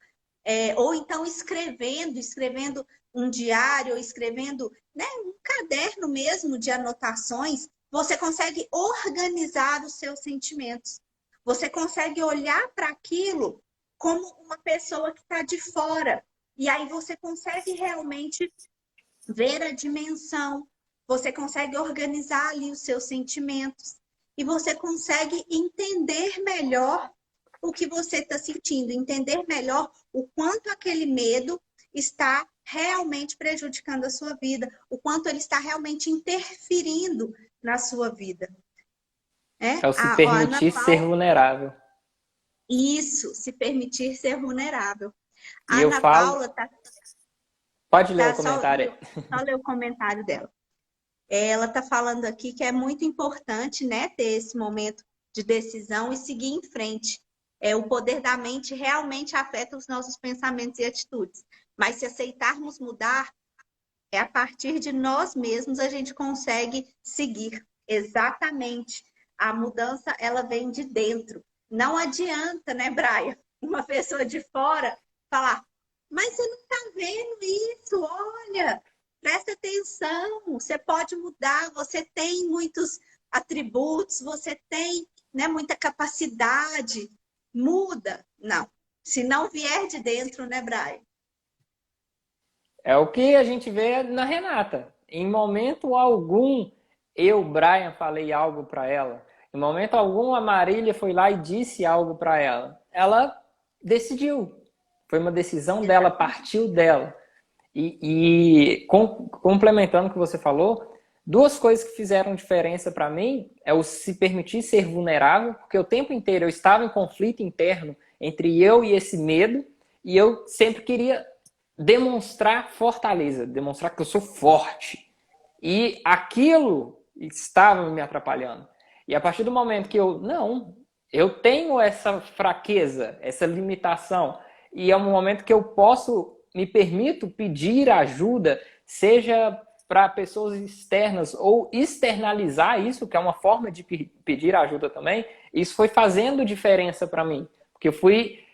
Ou então escrevendo um diário, ou escrevendo, né, um caderno mesmo de anotações, você consegue organizar os seus sentimentos. Você consegue olhar para aquilo como uma pessoa que está de fora. E aí você consegue realmente ver a dimensão, você consegue organizar ali os seus sentimentos e você consegue entender melhor o que você está sentindo, entender melhor o quanto aquele medo está realmente prejudicando a sua vida, o quanto ele está realmente interferindo na sua vida. é o se A Ana permitir ser Paula, vulnerável. isso, se permitir ser vulnerável. E A eu Ana falo, Paula pode ler o só comentário. só ler o comentário dela. Ela está falando aqui que é muito importante, né, ter esse momento de decisão e seguir em frente. O poder da mente realmente afeta os nossos pensamentos e atitudes. Mas se aceitarmos mudar, a partir de nós mesmos a gente consegue seguir. Exatamente. A mudança, ela vem de dentro. Não adianta, né, Brian? Uma pessoa de fora falar: mas você não está vendo isso? Brian, presta atenção, você pode mudar, você tem muitos atributos, você tem, né, muita capacidade, muda. Não, se não vier de dentro, né, Brian? É o que a gente vê na Renata. Em momento algum, eu, Brian, falei algo para ela. Em momento algum, a Marília foi lá e disse algo para ela. Ela decidiu. Foi uma decisão dela, partiu dela. Complementando o que você falou, duas coisas que fizeram diferença para mim é o se permitir ser vulnerável, porque o tempo inteiro eu estava em conflito interno entre eu e esse medo, e eu sempre queria demonstrar fortaleza, demonstrar que eu sou forte. E aquilo estava me atrapalhando. E a partir do momento que eu tenho essa fraqueza, essa limitação, e é um momento que eu posso, me permito pedir ajuda, seja para pessoas externas ou externalizar isso, que é uma forma de pedir ajuda também, isso foi fazendo diferença para mim. Porque eu fui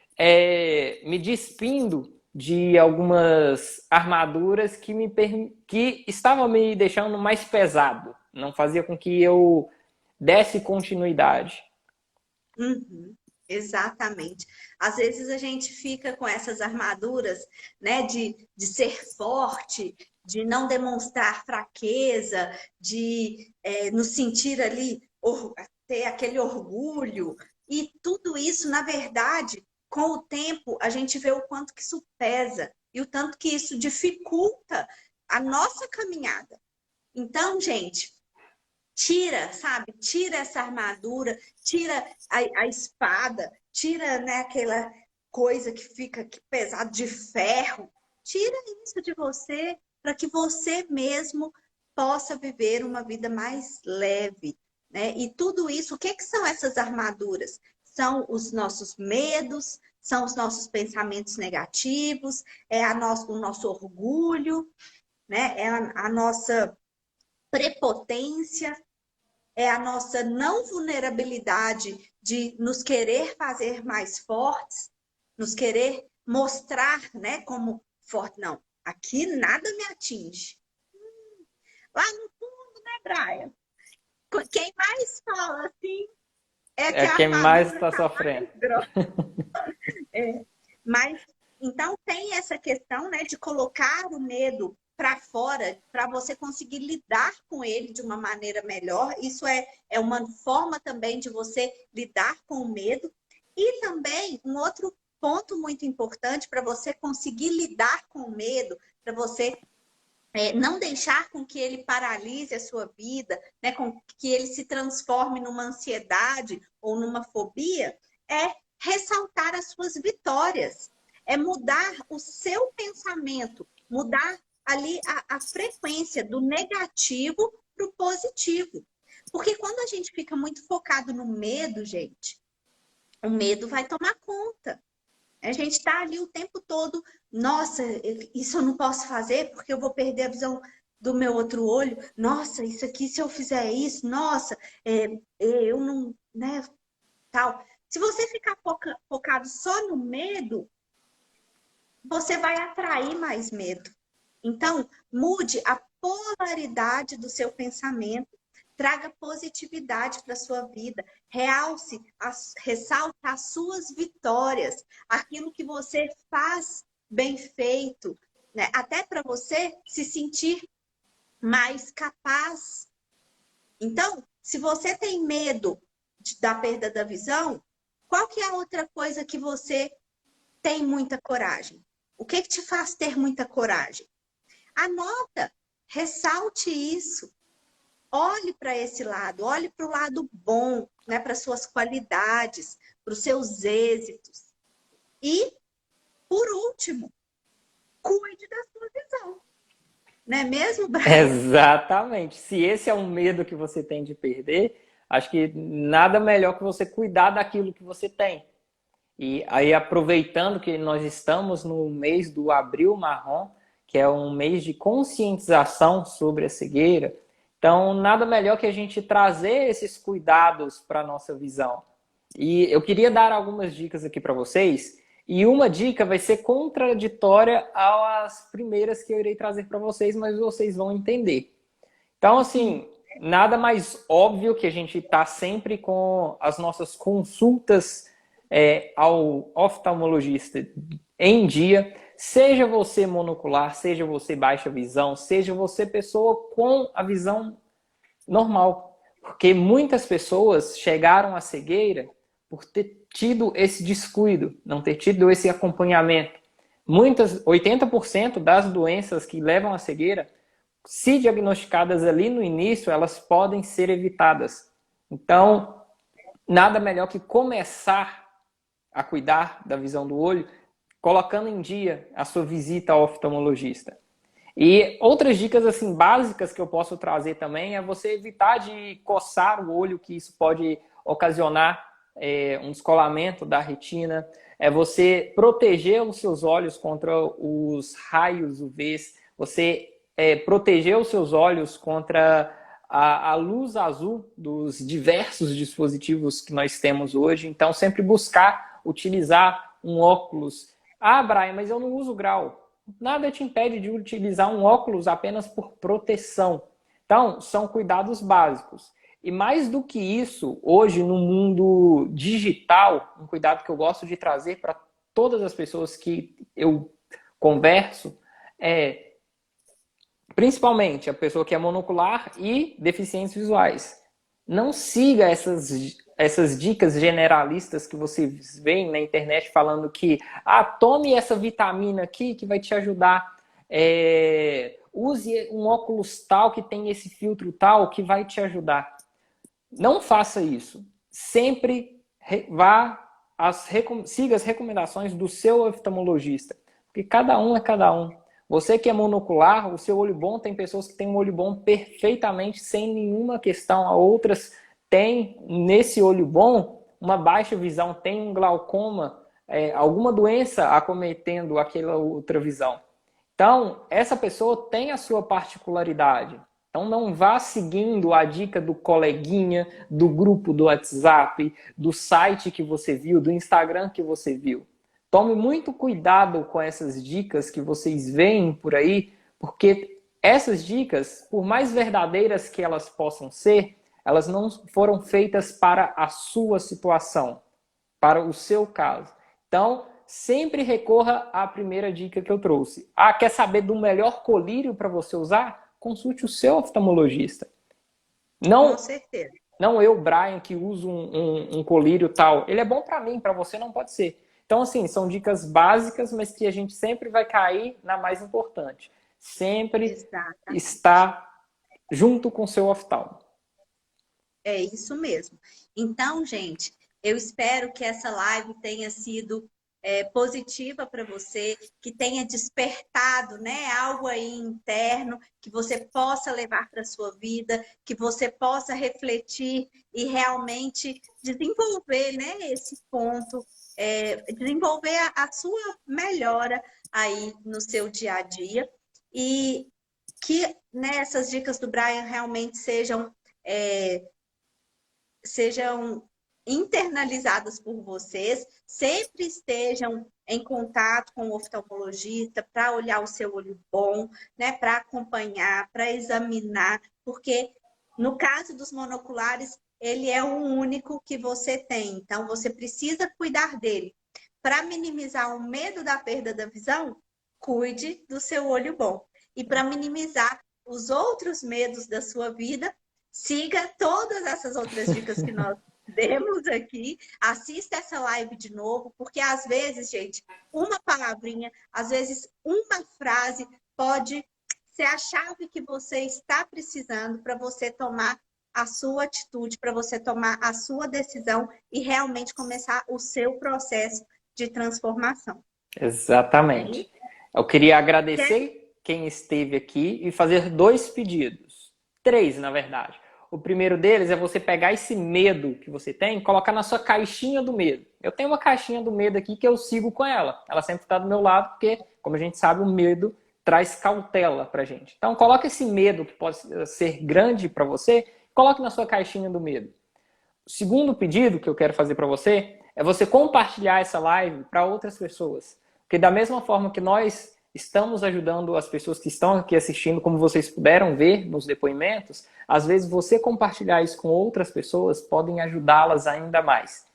me despindo de algumas armaduras que estavam me deixando mais pesado. Não fazia com que eu desse continuidade. Uhum, exatamente. Às vezes a gente fica com essas armaduras, né, de ser forte, de não demonstrar fraqueza, de nos sentir ali, ter aquele orgulho. E tudo isso, na verdade, com o tempo, a gente vê o quanto que isso pesa e o tanto que isso dificulta a nossa caminhada. Então, gente, tira, sabe? Tira essa armadura, tira a espada, tira, né, aquela coisa que fica pesado de ferro. Tira isso de você para que você mesmo possa viver uma vida mais leve, né? E tudo isso, o que que são essas armaduras? São os nossos medos, são os nossos pensamentos negativos, o nosso orgulho, né? É a nossa prepotência, é a nossa não vulnerabilidade de nos querer fazer mais fortes, nos querer mostrar, né, como forte. Não, aqui nada me atinge. Lá no fundo, né, Brian? Quem mais fala assim é que É a quem mais armadura está tá mais sofrendo. grossa. Mas então tem essa questão, né, de colocar o medo para fora, para você conseguir lidar com ele de uma maneira melhor. Isso é uma forma também de você lidar com o medo. E também um outro ponto muito importante para você conseguir lidar com o medo, para você não deixar com que ele paralise a sua vida, né, com que ele se transforme numa ansiedade ou numa fobia, é ressaltar as suas vitórias, é mudar o seu pensamento, mudar ali a frequência do negativo para o positivo. Porque quando a gente fica muito focado no medo, gente, o medo vai tomar conta. A gente está ali o tempo todo, nossa, isso eu não posso fazer porque eu vou perder a visão do meu outro olho. Nossa, isso aqui, se eu fizer isso, nossa, eu não, né, tal. Se você ficar focado só no medo, você vai atrair mais medo. Então, mude a polaridade do seu pensamento, traga positividade para a sua vida, ressalte as suas vitórias, aquilo que você faz bem feito, né? Até para você se sentir mais capaz. Então, se você tem medo da perda da visão, qual que é a outra coisa que você tem muita coragem? O que te faz ter muita coragem? Anota, ressalte isso. Olhe para esse lado, olhe para o lado bom, né, para suas qualidades, para os seus êxitos. E, por último, cuide da sua visão. Não é mesmo, Brian? Exatamente. Se esse é um medo que você tem de perder, acho que nada melhor que você cuidar daquilo que você tem. E aí, aproveitando que nós estamos no mês do Abril Marrom, que é um mês de conscientização sobre a cegueira, então nada melhor que a gente trazer esses cuidados para a nossa visão. E eu queria dar algumas dicas aqui para vocês. E uma dica vai ser contraditória às primeiras que eu irei trazer para vocês, mas vocês vão entender. Então, assim, nada mais óbvio que a gente está sempre com as nossas consultas ao oftalmologista em dia, seja você monocular, seja você baixa visão, seja você pessoa com a visão normal. Porque muitas pessoas chegaram à cegueira por ter tido esse descuido, não ter tido esse acompanhamento. 80% das doenças que levam à cegueira, se diagnosticadas ali no início, elas podem ser evitadas. Então, nada melhor que começar a cuidar da visão do olho, colocando em dia a sua visita ao oftalmologista. E outras dicas assim básicas que eu posso trazer também é você evitar de coçar o olho, que isso pode ocasionar um descolamento da retina. É você proteger os seus olhos contra os raios UVs, você proteger os seus olhos contra a luz azul dos diversos dispositivos que nós temos hoje. Então, sempre buscar utilizar um óculos. Ah, Brian, mas eu não uso grau. Nada te impede de utilizar um óculos apenas por proteção. Então, são cuidados básicos. E mais do que isso, hoje no mundo digital, um cuidado que eu gosto de trazer para todas as pessoas que eu converso principalmente a pessoa que é monocular e deficientes visuais. Não siga essas dicas generalistas que vocês veem na internet falando que tome essa vitamina aqui que vai te ajudar. Use um óculos tal que tem esse filtro tal que vai te ajudar. Não faça isso. Sempre siga as recomendações do seu oftalmologista. Porque cada um é cada um. Você que é monocular, o seu olho bom, tem pessoas que têm um olho bom perfeitamente, sem nenhuma questão. Outras têm, nesse olho bom, uma baixa visão, tem um glaucoma, alguma doença acometendo aquela outra visão. Então, essa pessoa tem a sua particularidade. Então, não vá seguindo a dica do coleguinha, do grupo do WhatsApp, do site que você viu, do Instagram que você viu. Tome muito cuidado com essas dicas que vocês veem por aí, porque essas dicas, por mais verdadeiras que elas possam ser, elas não foram feitas para a sua situação, para o seu caso. Então, sempre recorra à primeira dica que eu trouxe. Quer saber do melhor colírio para você usar? Consulte o seu oftalmologista. Não, com certeza. Não eu, Brian, que uso um colírio tal. Ele é bom para mim, para você não pode ser. Então, assim, são dicas básicas, mas que a gente sempre vai cair na mais importante. Sempre estar junto com o seu oftalmo. É isso mesmo. Então, gente, eu espero que essa live tenha sido positiva para você, que tenha despertado, né, algo aí interno, que você possa levar para a sua vida, que você possa refletir e realmente desenvolver, né, esse ponto, desenvolver a sua melhora aí no seu dia a dia e que, né, essas dicas do Brian realmente sejam internalizadas por vocês, sempre estejam em contato com o oftalmologista para olhar o seu olho bom, né, para acompanhar, para examinar, porque no caso dos monoculares, ele é o único que você tem, então você precisa cuidar dele. Para minimizar o medo da perda da visão, cuide do seu olho bom. E para minimizar os outros medos da sua vida, siga todas essas outras dicas que nós demos aqui, assista essa live de novo, porque às vezes, gente, uma palavrinha, às vezes uma frase pode ser a chave que você está precisando para você tomar a sua atitude, para você tomar a sua decisão e realmente começar o seu processo de transformação. Exatamente. Eu queria agradecer quem esteve aqui e fazer 2 pedidos. 3, na verdade. O primeiro deles é você pegar esse medo que você tem e colocar na sua caixinha do medo. Eu tenho uma caixinha do medo aqui que eu sigo com ela. Ela sempre está do meu lado porque, como a gente sabe, o medo traz cautela pra gente. Então, coloque esse medo que pode ser grande para você, coloque na sua caixinha do medo. O segundo pedido que eu quero fazer para você é você compartilhar essa live para outras pessoas. Porque da mesma forma que nós estamos ajudando as pessoas que estão aqui assistindo, como vocês puderam ver nos depoimentos, às vezes você compartilhar isso com outras pessoas podem ajudá-las ainda mais.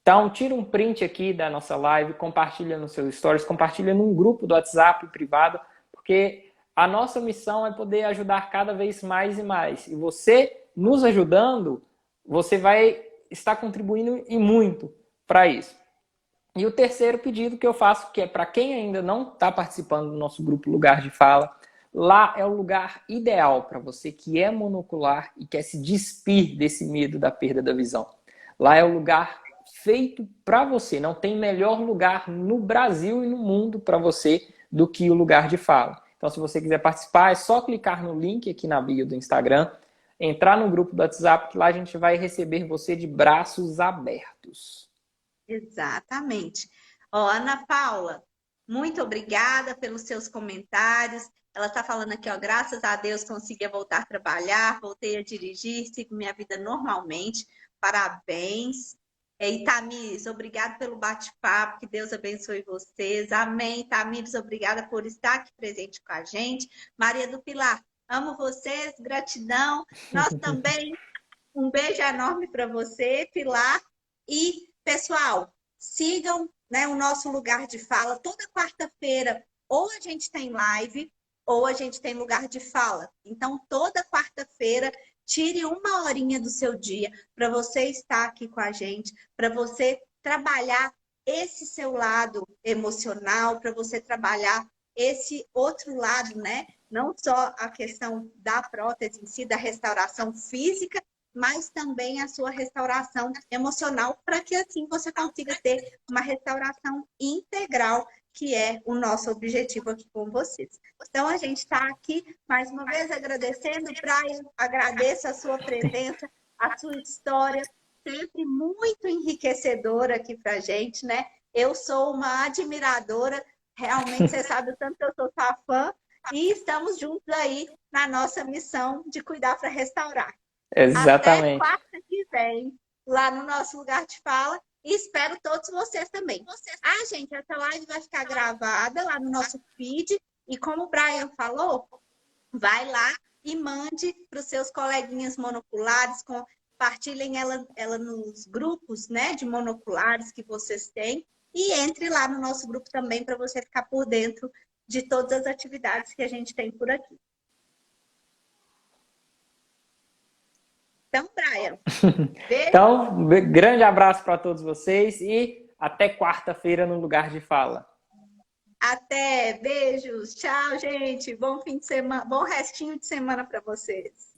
Então, tira um print aqui da nossa live, compartilha nos seus stories, compartilha num grupo do WhatsApp privado, porque a nossa missão é poder ajudar cada vez mais e mais. E você nos ajudando, você vai estar contribuindo e muito para isso. E o terceiro pedido que eu faço, que é para quem ainda não está participando do nosso grupo Lugar de Fala, lá é o lugar ideal para você que é monocular e quer se despir desse medo da perda da visão. Lá é o lugar feito para você. Não tem melhor lugar no Brasil e no mundo para você do que o Lugar de Fala. Então, se você quiser participar, é só clicar no link aqui na bio do Instagram, entrar no grupo do WhatsApp, que lá a gente vai receber você de braços abertos. Exatamente. Ó, Ana Paula, muito obrigada pelos seus comentários. Ela está falando aqui, ó, graças a Deus consegui voltar a trabalhar, voltei a dirigir, sigo minha vida normalmente. Parabéns. E Tamires, obrigado pelo bate-papo, que Deus abençoe vocês. Amém. Tamires, obrigada por estar aqui presente com a gente. Maria do Pilar, amo vocês, gratidão. Nós também. Um beijo enorme para você, Pilar. E, pessoal, sigam, né, o nosso Lugar de Fala. Toda quarta-feira, ou a gente tem live, ou a gente tem Lugar de Fala. Então, toda quarta-feira, tire uma horinha do seu dia para você estar aqui com a gente, para você trabalhar esse seu lado emocional, para você trabalhar esse outro lado, né? Não só a questão da prótese em si, da restauração física, mas também a sua restauração emocional, para que assim você consiga ter uma restauração integral, que é o nosso objetivo aqui com vocês. Então, a gente está aqui, mais uma vez, agradecendo. Brian, agradeço a sua presença, a sua história, sempre muito enriquecedora aqui para a gente, né? Eu sou uma admiradora, realmente, você sabe o tanto que eu sou sua fã, e estamos juntos aí na nossa missão de cuidar para restaurar. Até Exatamente. quarta que vem, lá no nosso Lugar de Fala. E espero todos vocês também. Ah, gente, essa live vai ficar gravada lá no nosso feed. E como o Brian falou, vai lá e mande para os seus coleguinhas monoculares, compartilhem ela nos grupos, né, de monoculares que vocês têm. E entre lá no nosso grupo também para você ficar por dentro de todas as atividades que a gente tem por aqui. Então, Brian, beijo. Então, grande abraço para todos vocês e até quarta-feira no Lugar de Fala. Até, beijos, tchau, gente. Bom fim de semana, bom restinho de semana para vocês.